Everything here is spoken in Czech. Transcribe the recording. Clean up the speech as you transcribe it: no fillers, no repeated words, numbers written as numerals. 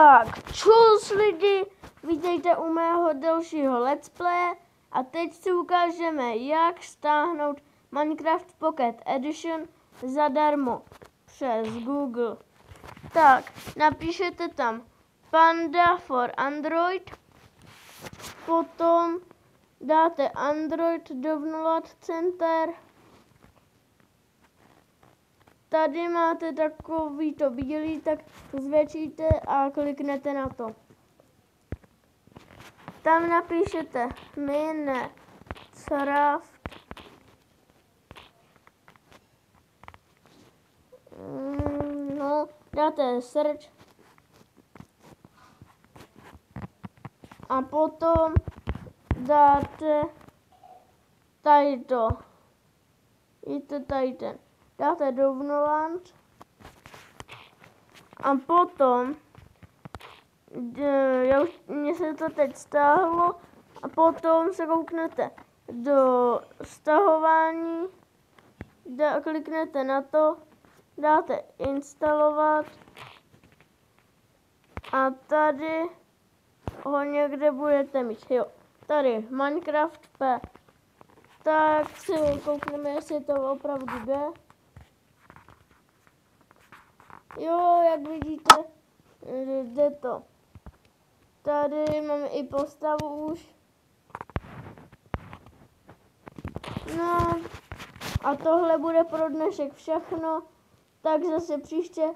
Tak, čus lidi, vítejte u mého dalšího let's play a teď si ukážeme, jak stáhnout Minecraft Pocket Edition zadarmo přes Google. Tak, napíšete tam Panda for Android, potom dáte Android Download Center. Tady máte takovýto bílý, tak zvětšíte a kliknete na to. Tam napíšete Minecraft. No, dáte search. A potom dáte tady to. Víte, tady ten. Dáte download a potom mně se to teď stáhlo a potom se kouknete do stahování, kliknete na to, dáte instalovat a tady ho někde budete mít, jo, tady Minecraft P. Tak si koukneme, jestli to opravdu jde. Jo, jak vidíte, jde to. Tady máme i postavu už. No a tohle bude pro dnešek všechno. Tak zase příště